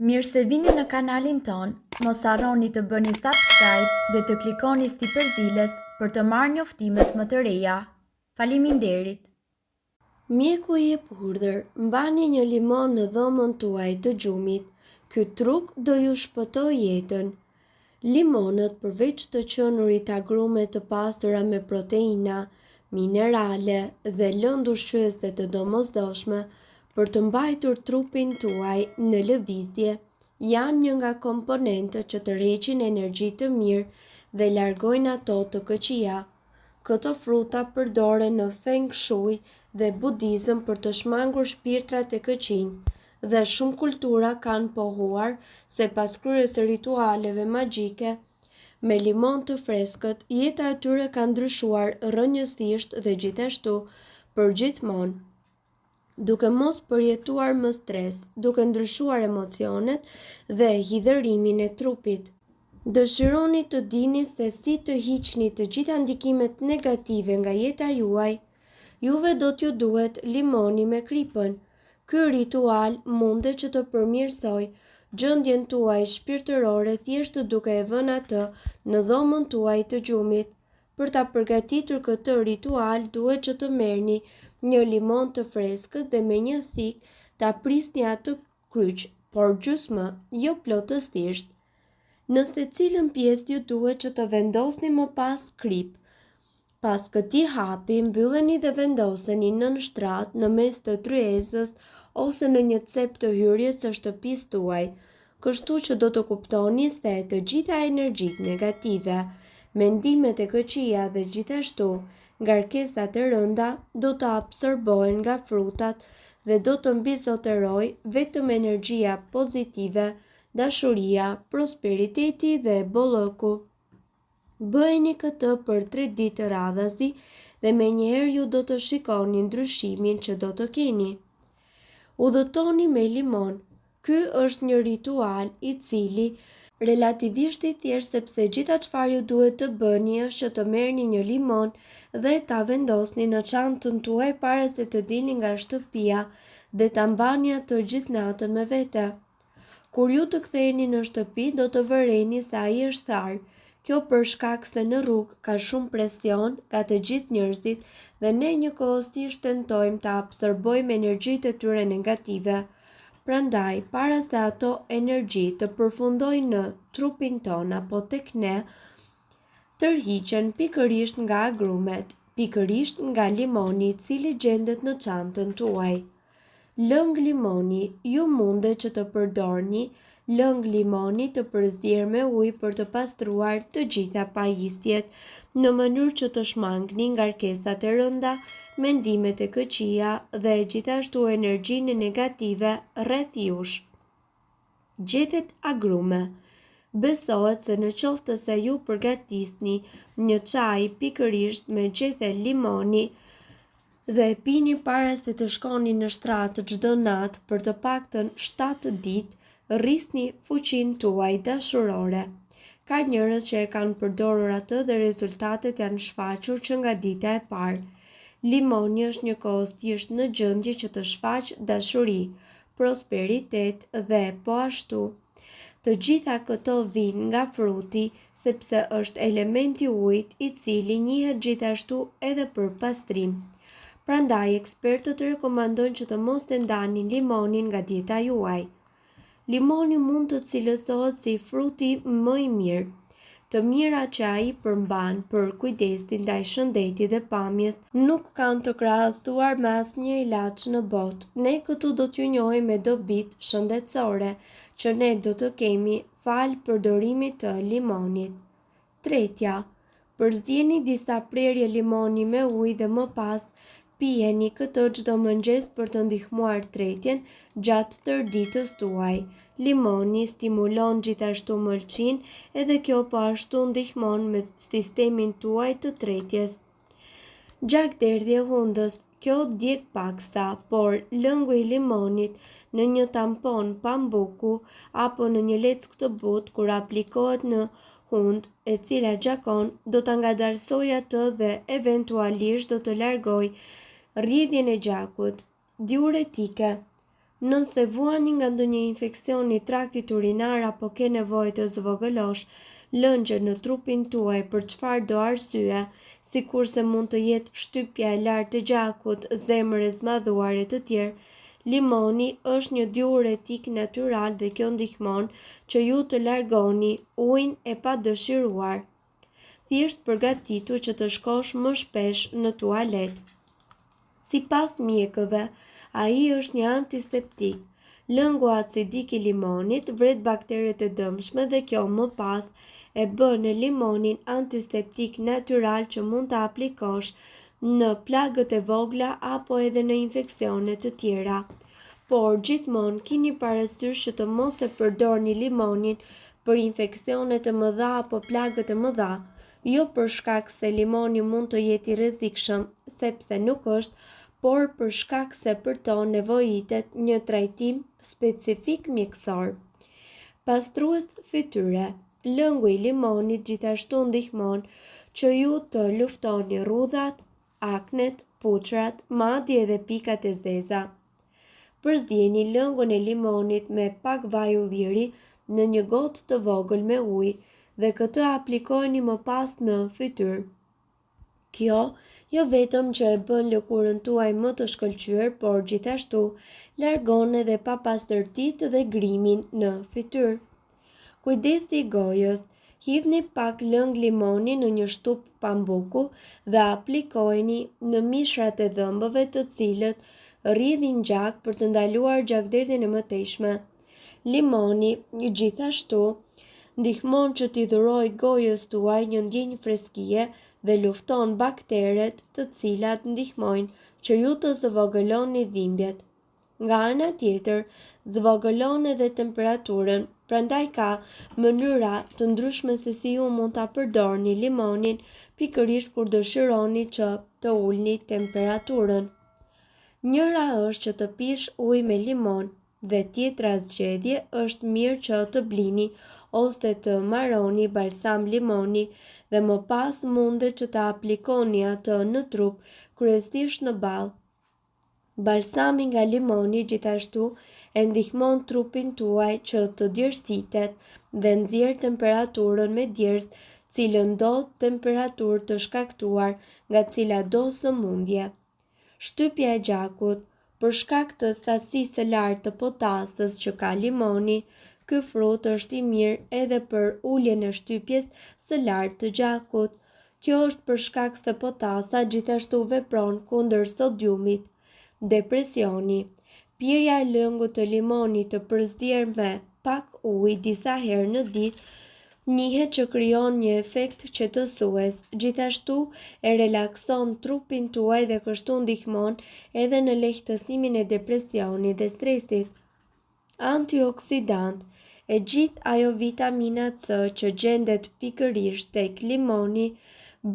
Mirë se vini në kanalin ton, mos harroni të bëni subscribe dhe të klikoni si përzdiles për të marrë njoftimet më të reja. Faleminderit! Mjeku i epurdhër, mbani një limon në dhomën tuaj të gjumit. Ky truk do ju shpëtoj jetën. Limonët, përveç të qenurit agrume të pastura me proteina, minerale dhe lëndë ushqyese të domosdoshme për të mbajtur trupin tuaj në lëvizje, janë një nga komponentët që të rreqin energji të mirë dhe largojnë ato të këqija. Këto fruta përdoren në Feng Shui dhe budizëm për të shmangur shpirtrat e këqij, dhe shumë kultura kanë pohuar se pas kryerjes së ritualeve magjike me limon të freskët, jeta e tyre ka ndryshuar rrënjësisht dhe gjithashtu përgjithmonë, duke mos përjetuar më stres, duke ndryshuar emocionet dhe hidhërimin e trupit. Dëshironi të dini se si të hiqni të gjitha ndikimet negative nga jeta juaj. Juve do t'ju duhet limoni me kripën. Ky ritual mundet që të përmirësoj gjendjen tuaj shpirtërore thjesht duke e vënë atë në dhomën tuaj të gjumit. Për ta përgatitur këtë ritual duhet që të merrni një limon të freskët dhe me një thik ta prisni atë kryq, por gjysmë, jo plotësisht. Në secilën pjesë ju duhet që të vendosni më pas krip. Pas këtij hapi, mbylleni dhe vendoseni nën shtrat në mes të tryezës ose në një cep të hyrjes së shtëpisë tuaj, kështu që do të kuptoni se të gjitha energjitë negative, mendimet e këqija dhe gjithashtu ngarkesat e rënda do të absorbohen nga frutat dhe do të mbizotërojë vetëm energjia pozitive, dashuria, prosperiteti dhe bollëku. Bëheni këtë për 3 ditë radhazi dhe menjëherë ju do të shikoni ndryshimin që do të keni. Udhëtoni me limon. Ky është një ritual i cili relativisht i thjeshtë sepse gjitha çfarë ju duhet të bëni është që të merrni një limon dhe ta vendosni në çantën tuaj para se të dilni nga shtëpia dhe ta mbani atë gjithë natën me vete. Kur ju të ktheheni në shtëpi do të vëreni se ai është tharë. Kjo për shkak se në rrugë ka shumë presion nga të gjithë njerëzit dhe ne njëkohësisht tentojmë ta absorbojmë energjitë e tyre negative. Prandaj, para se ato energji të përfundojnë në trupin ton apo tek ne, tërhiqen pikërisht nga agrumet, pikërisht nga limoni i cili gjendet në çantën tuaj. Lëng limoni, ju mundet që të përdorni lëng limoni të përzier me ujë për të pastruar të gjitha pajisjet, në mënyrë që të shmangni ngarkesat e rënda, mendimet e këqija dhe gjithashtu energjinë negative rreth jush. Gjethet agrume. Besohet se në qoftë se ju përgatisni një çaj pikërisht me gjethe limoni dhe e pini para se të shkoni në shtrat çdo natë për të paktën 7 ditë, rrisni fuqinë tuaj dashurore. Ka njerëz që e kanë përdorur atë dhe rezultatet janë shfaqur që nga dita e parë. Limoni është njëkohësisht në gjendje që të shfaqë dashuri, prosperitet dhe po ashtu. Të gjitha këto vijnë nga fruti sepse është elementi ujit i cili njihet gjithashtu edhe për pastrim. Prandaj ekspertët rekomandojnë që të mos e ndani limonin nga dieta juaj. Limoni mund të cilësohet si fruti më i mirë. Të mirat që ai përmban për kujdesin ndaj shëndetit dhe pamjes nuk kanë të krahastuar me asnjë ilaç në botë. Ne këtu do t'ju njohim me dobitë shëndetësore që ne do të kemi fal përdorimit të limonit. Tretja, përzieni disa prerje limoni me ujë dhe më pas pijeni këtë çdo mëngjes për të ndihmuar tretjen gjatë tërë ditës tuaj. Limoni stimulon gjithashtu mëlçinë edhe kjo po ashtu ndihmon me sistemin tuaj të tretjes. Gjakderdhje hundës. Kjo djeg paksa, por lëngu i limonit në një tampon pambuku apo në një leckë të butë kur aplikohet në hundë e cila gjakon, do ta ngadalsojë atë dhe eventualisht do të largojë rrjedhjen e gjakut. Diuretike. Nëse vuani nga ndonjë infeksion i traktit urinar apo ke nevojë të zvogëlosh lëngje në trupin tuaj për çfarëdo arsye, sikurse mund të jetë shtypja e lartë e gjakut, zemër e zmadhuar e të tjerë, limoni është një diuretik natyral dhe kjo ndihmon që ju të largoni ujin e padëshiruar. Thjesht përgatitu që të shkosh më shpesh në tualet. Sipas mjekëve, ai është një antiseptik. Lëngu acidik i limonit vret bakteret e dëmshme dhe kjo më pas e bën e limonin antiseptik natyral që mund të aplikosh në plagët e vogla apo edhe në infeksione të tjera. Por gjithmonë keni parasysh që të mos e përdorni limonin për infeksionet e mëdha apo plagët e mëdha, jo për shkak se limoni mund të jetë i rrezikshëm, sepse nuk është, por për shkak se për to nevojitet një trajtim specifik mjekësor. Pastrues fytyre. Lëngu i limonit gjithashtu ndihmon që ju të luftoni rrudhat, aknet, puçrat, madje edhe pikat e zeza. Përzieni lëngun e limonit me pak vaj ulliri në një gotë të vogël me ujë dhe këtë aplikojeni më pas në fytyrë. Kjo jo vetëm që e bën lëkurën tuaj më të shkëlqyer, por gjithashtu largon edhe papastërtitë dhe grimin në fytyrë. Kujdesi i gojës. Hidhni pak lëng limoni në një shtup pambuku dhe aplikojeni në mishrat e dhëmbëve të cilët rrjedhin gjak për të ndaluar gjakderdhjen e mëtejshme. Limoni gjithashtu ndihmon që t'i dhurojë gojës tuaj një ndjenjë freskie dhe lufton bakteret të cilat ndihmojnë që ju të zvogëloni dhimbjet. Nga ana tjetër, zvogëlon edhe temperaturën, prandaj ka mënyra të ndryshme se si ju mund ta përdorni limonin pikërisht kur dëshironi që të ulni temperaturën. Njëra është që të pish ujë me limon dhe tjetra zgjedhje është mirë që të blini ose të marroni balsam limoni dhe më pas mundet që të aplikoni atë në trup, kryesisht në ballë. Balsami nga limoni gjithashtu e ndihmon trupin tuaj që të djersitet dhe nxjerr temperaturën me djersë, cilën do temperaturë të shkaktuar nga cilado sëmundje. Shtypja e gjakut. Për shkak të sasisë së lartë të potasës që ka limoni, ky frut është i mirë edhe për uljen e shtypjes së lartë të gjakut. Kjo është për shkak se potasa gjithashtu vepron kundër sodiumit. Depresioni. Pirja e lëngut të limonit të përzdier me pak ujë disa herë në ditë njihet që krijon një efekt qetësues, gjithashtu e relakson trupin tuaj dhe kështu ndihmon edhe në lehtësimin e depresionit dhe stresit. Antioksidant. E gjithë ajo vitamina C që gjendet pikërisht tek limoni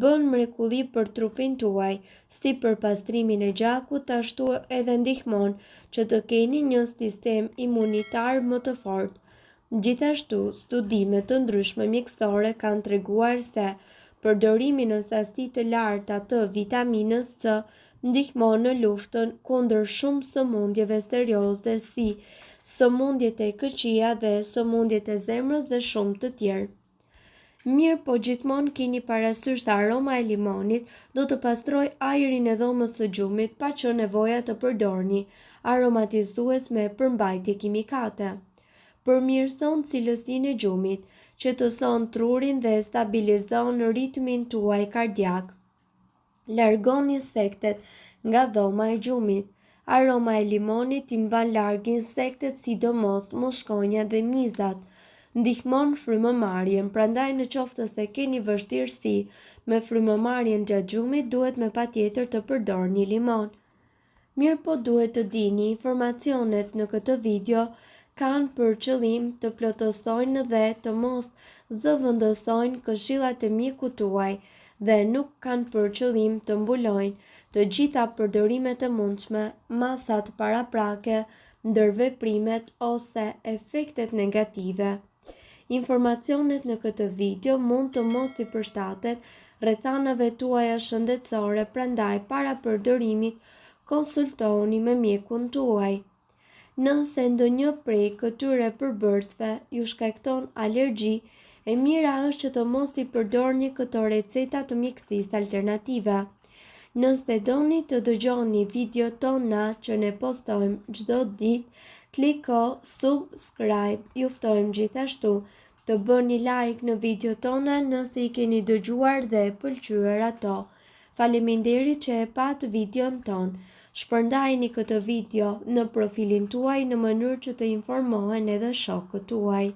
bën mrekulli për trupin tuaj, si për pastrimin e gjakut, ashtu edhe ndihmon që të keni një sistem imunitar më të fortë. Gjithashtu, studime të ndryshme mjekësore kanë treguar se përdorimi në sasi të larta të vitaminës C ndihmon në luftën kundër shumë sëmundjeve serioze si sëmundjet e këqija dhe sëmundjet e zemrës dhe shumë të tjerë. Mirë, po gjithmonë keni parasysh se aroma e limonit do të pastroj ajrin e dhomës së gjumit pa që nevoja të përdorni aromatizues me përmbajtje kimikate. Përmirëson cilësinë e gjumit, qetëson trurin dhe stabilizon ritmin tuaj kardiak. Largon insektet nga dhoma e gjumit. Aroma e limonit i mban larg insektet, sidomos moskonjat dhe mizat. Ndihmon frymëmarrjen, prandaj në qoftë se keni vështirësi me frymëmarrjen gjatë gjumit, duhet me patjetër të përdorni limon. Mirë, po duhet të dini, informacionet në këtë video kanë për qëllim të plotësojnë dhe të mos zëvendësojnë këshillat e mjekut tuaj dhe nuk kanë për qëllim të mbulojnë të gjitha përdorimet e mundshme, masat paraprake, ndërveprimet ose efektet negative. Informacionet në këtë video mund të mos i përshtaten rrethanave tuaja shëndetësore, prandaj para përdorimit konsultoni me mjekun tuaj. Nëse ndonjë prej këtyre përbërësve ju shkakton alergji, e mira është që të mos i përdorni këto receta të mjekësisë alternative. Nëse doni të dëgjoni video tona që ne postojmë çdo ditë, kliko subscribe. Ju ftojmë gjithashtu të bëni like në video tona nëse i keni dëgjuar dhe pëlqyer ato. Faleminderit që e pat videon ton. Shpërndajni këtë video në profilin tuaj në mënyrë që të informohen edhe shokët tuaj.